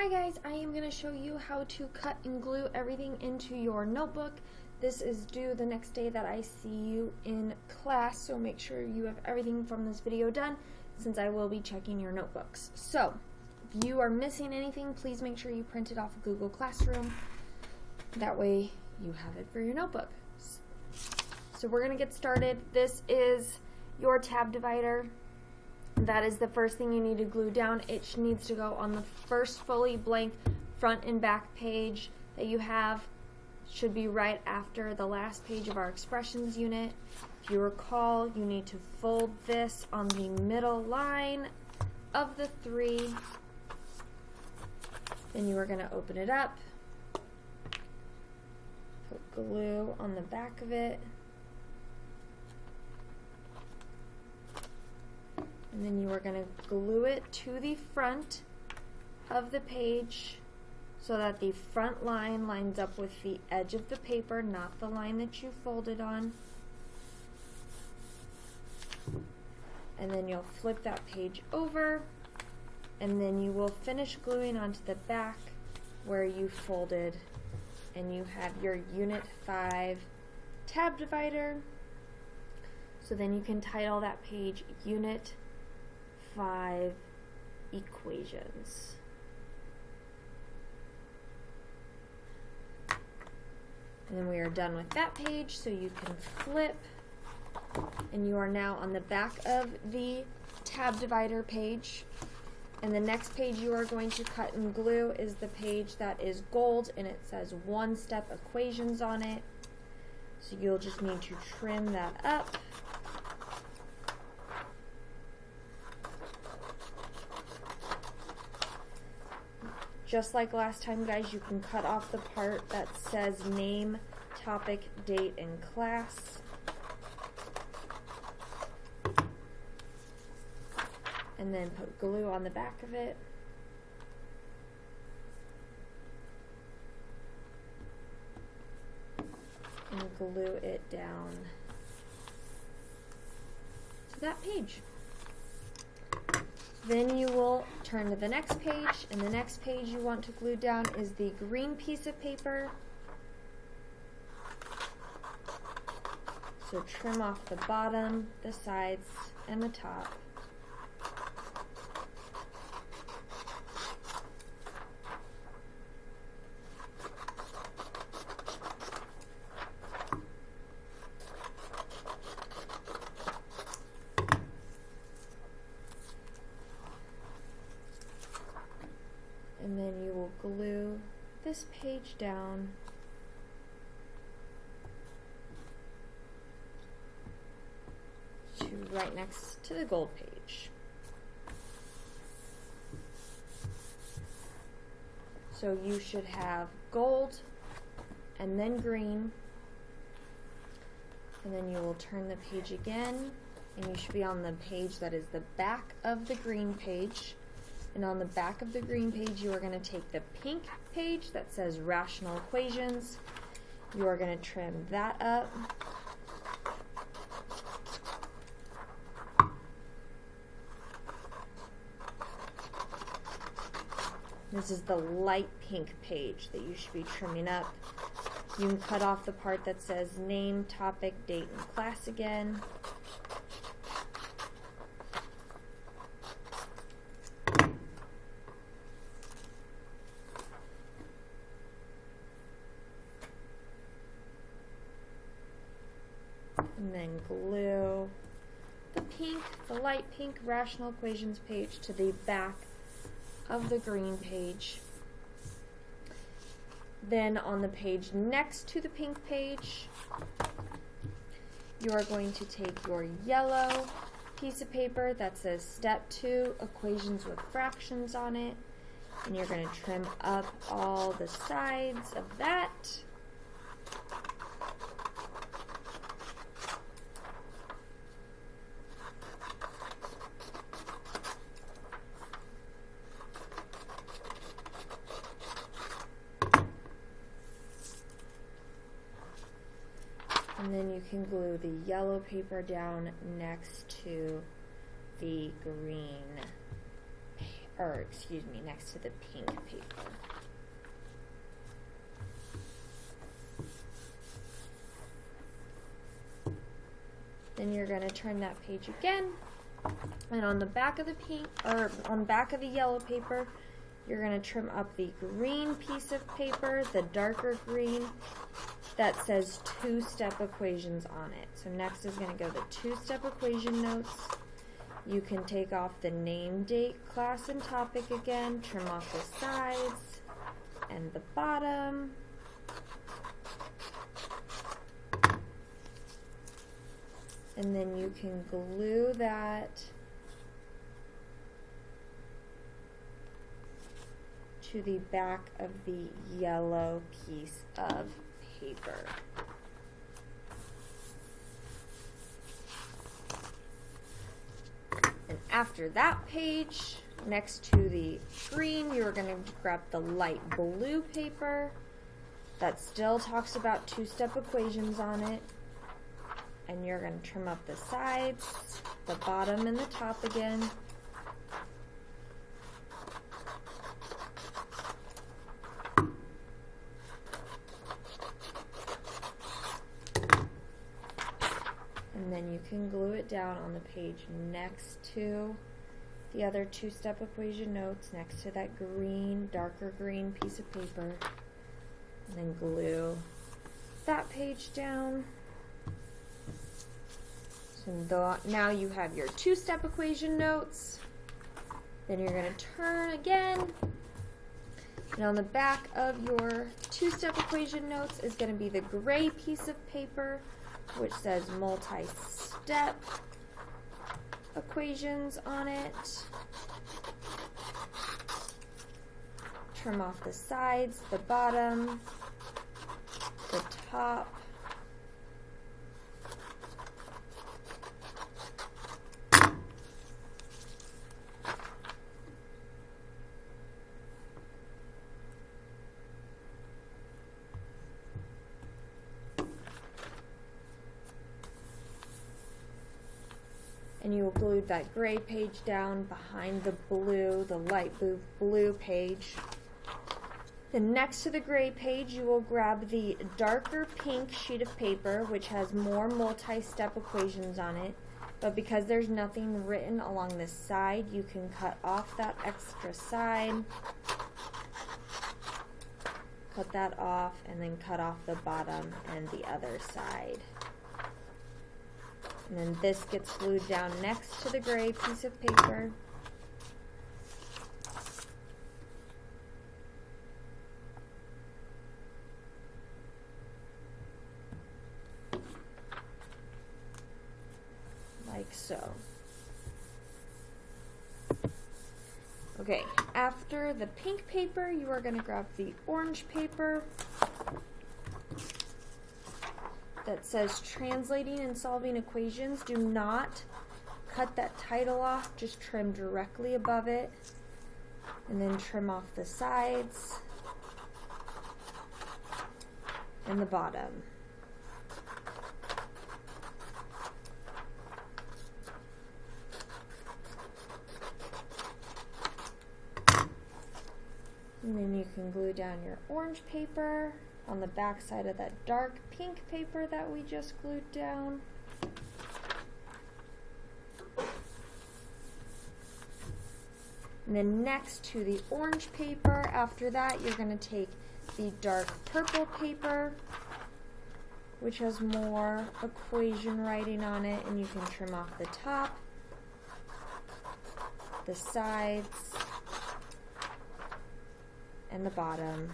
Hi guys, I am going to show you how to cut and glue everything into your notebook. This is due the next day that I see you in class, so make sure you have everything from this video done since I will be checking your notebooks. So, if you are missing anything, please make sure you print it off of Google Classroom. That way you have it for your notebook. So we're going to get started. This is your tab divider. That is the first thing you need to glue down. It needs to go on the first fully blank front and back page that you have. Should be right after the last page of our expressions unit. If you recall, you need to fold this on the middle line of the three. Then you are going to open it up, put glue on the back of it, and then you are going to glue it to the front of the page so that the front line lines up with the edge of the paper, not the line that you folded on. And then you'll flip that page over, and then you will finish gluing onto the back where you folded, and you have your Unit 5 tab divider. So then you can title that page Unit 5 Equations. And then we are done with that page, so you can flip, and you are now on the back of the tab divider page. And the next page you are going to cut and glue is the page that is gold, and it says one-step equations on it. So you'll just need to trim that up. Just like last time, guys, you can cut off the part that says name, topic, date, and class. And then put glue on the back of it. And glue it down to that page. Then you will turn to the next page, and the next page you want to glue down is the green piece of paper. So trim off the bottom, the sides, and the top. And then you will glue this page down to right next to the gold page. So you should have gold and then green, and then you will turn the page again, and you should be on the page that is the back of the green page. And on the back of the green page, you are going to take the pink page that says rational equations. You are going to trim that up. This is the light pink page that you should be trimming up. You can cut off the part that says name, topic, date, and class again. And then glue the light pink rational equations page to the back of the green page. Then on the page next to the pink page, you are going to take your yellow piece of paper that says Step 2 Equations with Fractions on it, and you're going to trim up all the sides of that. And then you can glue the yellow paper down next to the green or excuse me, next to the pink paper. Then you're going to turn that page again, and on the back of the pink, or on the back of the yellow paper, you're going to trim up the green piece of paper, the darker green, that says two-step equations on it. So next is going to go the two-step equation notes. You can take off the name, date, class, and topic again, trim off the sides and the bottom. And then you can glue that to the back of the yellow piece of paper. And after that page, next to the green, you're going to grab the light blue paper that still talks about two-step equations on it. And you're going to trim up the sides, the bottom, and the top again. And then you can glue it down on the page next to the other two-step equation notes, next to that green, darker green piece of paper. And then glue that page down. So now you have your two-step equation notes. Then you're going to turn again. And on the back of your two-step equation notes is going to be the gray piece of paper, which says multi-step equations on it. Trim off the sides, the bottom, the top. And you will glue that gray page down behind the blue, the light blue page. Then next to the gray page, you will grab the darker pink sheet of paper, which has more multi-step equations on it. But because there's nothing written along this side, you can cut off that extra side. Cut that off, and then cut off the bottom and the other side. And then this gets glued down next to the gray piece of paper. Like so. Okay, after the pink paper, you are going to grab the orange paper that says translating and solving equations. Do not cut that title off, just trim directly above it, and then trim off the sides and the bottom. And then you can glue down your orange paper on the back side of that dark pink paper that we just glued down. And then next to the orange paper, after that, you're going to take the dark purple paper, which has more equation writing on it, and you can trim off the top, the sides, and the bottom.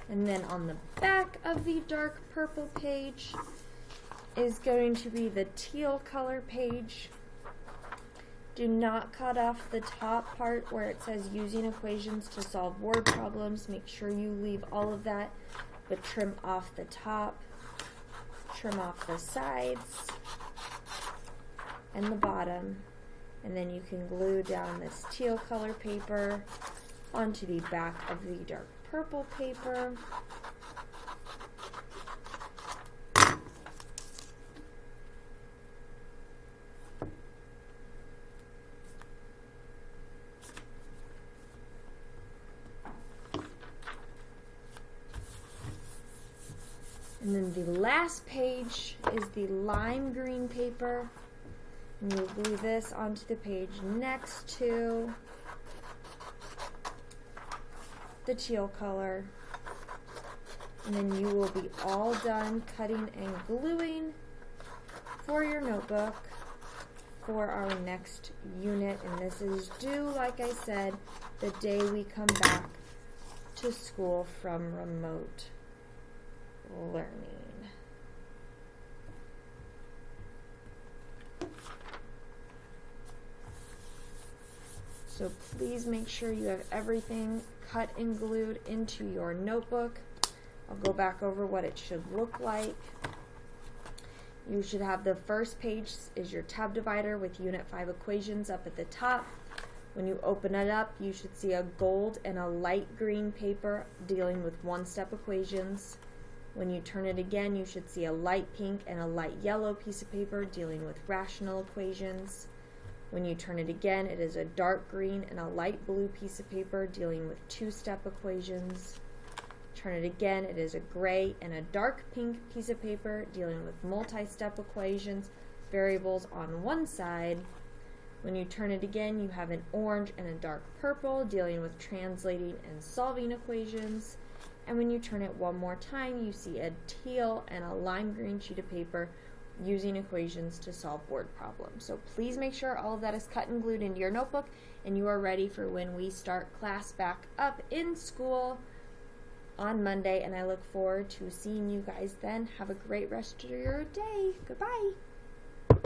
And then on the back of the dark purple page is going to be the teal color page. Do not cut off the top part where it says using equations to solve word problems. Make sure you leave all of that, but trim off the top, trim off the sides and the bottom, and then you can glue down this teal color paper onto the back of the dark purple paper. And then the last page is the lime green paper. And you glue this onto the page next to the teal color. And then you will be all done cutting and gluing for your notebook for our next unit. And this is due, like I said, the day we come back to school from remote learning. So please make sure you have everything cut and glued into your notebook. I'll go back over what it should look like. You should have the first page is your tab divider with Unit 5 equations up at the top. When you open it up, you should see a gold and a light green paper dealing with one-step equations. When you turn it again, you should see a light pink and a light yellow piece of paper dealing with rational equations. When you turn it again, it is a dark green and a light blue piece of paper dealing with two-step equations. Turn it again, it is a gray and a dark pink piece of paper dealing with multi-step equations, variables on one side. When you turn it again, you have an orange and a dark purple dealing with translating and solving equations. And when you turn it one more time, you see a teal and a lime green sheet of paper using equations to solve word problems. So please make sure all of that is cut and glued into your notebook and you are ready for when we start class back up in school on Monday, and I look forward to seeing you guys then. Have a great rest of your day. Goodbye.